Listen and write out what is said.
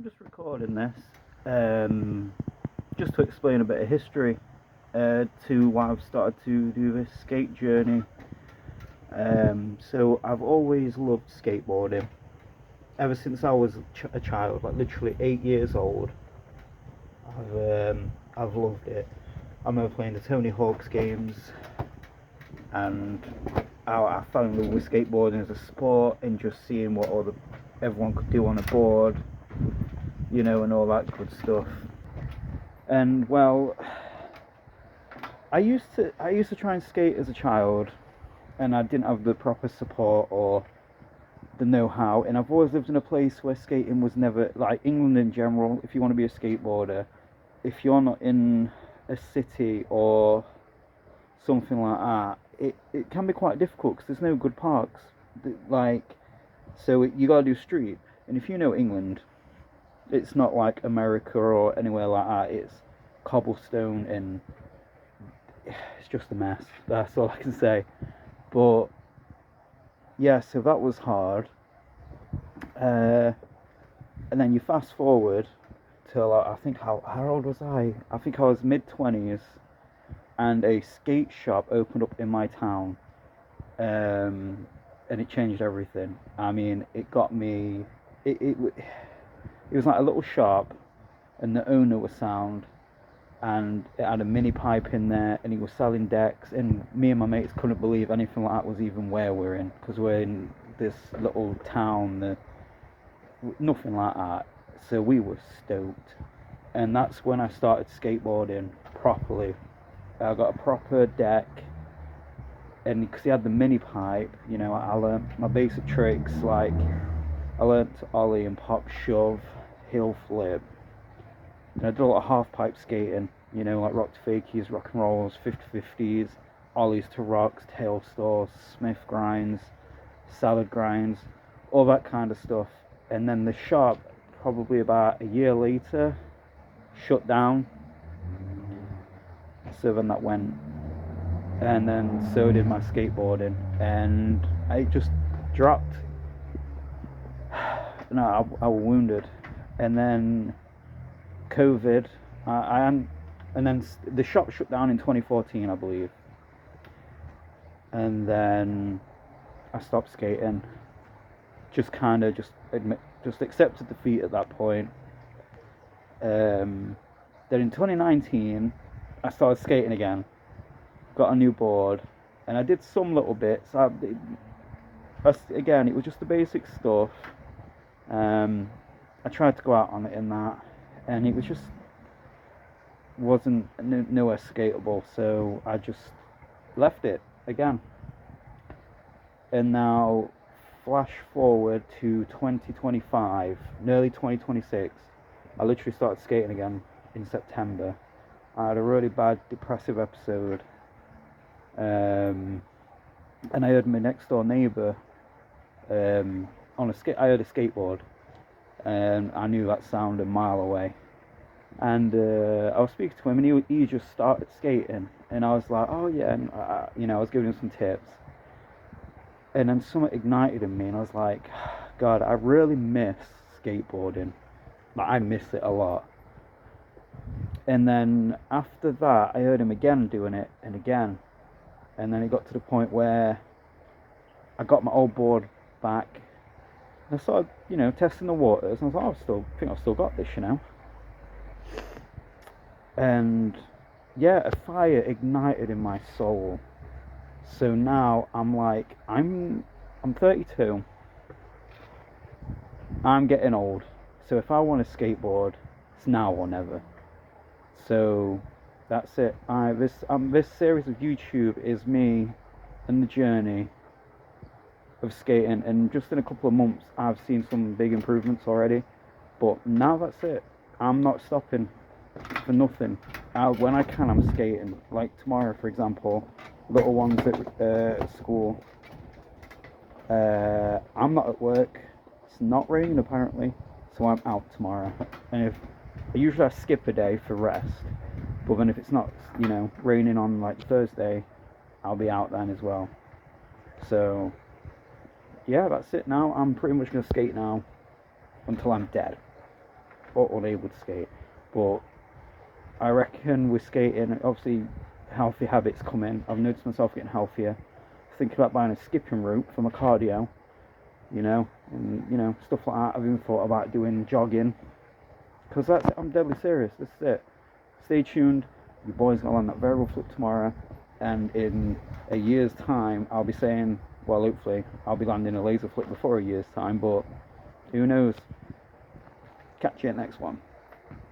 I'm just recording this just to explain a bit of history to why I've started to do this skate journey. So I've always loved skateboarding ever since I was a child, like literally 8 years old. I've loved it. I remember playing the Tony Hawk's games, and I fell in love with skateboarding as a sport and just seeing what everyone could do on a board, and all that good stuff. And well, I used to try and skate as a child, and I didn't have the proper support or the know-how. And I've always lived in a place where skating was never, like England in general. If you want to be a skateboarder, if you're not in a city or something like that, it can be quite difficult because there's no good parks. So you gotta do street. And if you know England, it's not like America or anywhere like that. It's cobblestone and it's just a mess. That's all I can say. But yeah, so that was hard. And then you fast forward till I think how old was I? I think I was mid-20s, and a skate shop opened up in my town, and it changed everything. I mean, it got me. It was like a little shop, and the owner was sound, and it had a mini pipe in there, and he was selling decks, and me and my mates couldn't believe anything like that was even where we're in, because we're in this little town, nothing like that. So we were stoked, and that's when I started skateboarding properly. I got a proper deck, and because he had the mini pipe, I learned my basic tricks, like I learned to ollie and pop shove, hill flip, and I did a lot of half pipe skating, like rock to fakies, rock and rolls, 50-50s, ollies to rocks, tail stores, Smith grinds, salad grinds, all that kind of stuff. And then the shop, probably about a year later, shut down. So then that went, and then so did my skateboarding, and I just dropped. No, I was wounded, and then COVID, and then the shop shut down in 2014, I believe, and then I stopped skating. Just kind of just accepted defeat at that point. Then in 2019, I started skating again. Got a new board, and I did some little bits. Again, it was just the basic stuff. I tried to go out on it in that, and it was just wasn't nowhere skatable, so I just left it again. And now, flash forward to 2025, nearly 2026, I literally started skating again in September. I had a really bad depressive episode, and I heard my next door neighbour I heard a skateboard, and I knew that sound a mile away. And I was speaking to him, and he just started skating, and I was like, oh yeah, and I was giving him some tips, and then something ignited in me, and I was like, God, I really miss skateboarding. Like, I miss it a lot. And then after that, I heard him again doing it, and again, and then it got to the point where I got my old board back. I started, testing the waters, and I was like, I think I've still got this, And yeah, a fire ignited in my soul. So now I'm like, I'm 32. I'm getting old. So if I want to skateboard, it's now or never. So that's it. This series of YouTube is me and the journey of skating, and just in a couple of months I've seen some big improvements already. But now that's it. I'm not stopping for nothing. When I can, I'm skating. Like tomorrow, for example, little ones at school. I'm not at work. It's not raining apparently, so I'm out tomorrow. And I skip a day for rest, but then if it's not, raining on like Thursday, I'll be out then as well. So yeah, that's it now. I'm pretty much gonna skate now until I'm dead. or unable to skate. But I reckon with skating, obviously healthy habits come in. I've noticed myself getting healthier. Thinking about buying a skipping rope for my cardio, and stuff like that. I've even thought about doing jogging, because that's it. I'm deadly serious. This is it. Stay tuned. Your boy's gonna land that variable flip tomorrow, and in a year's time, I'll be saying, well, hopefully, I'll be landing a laser flip before a year's time. But who knows? Catch you at next one.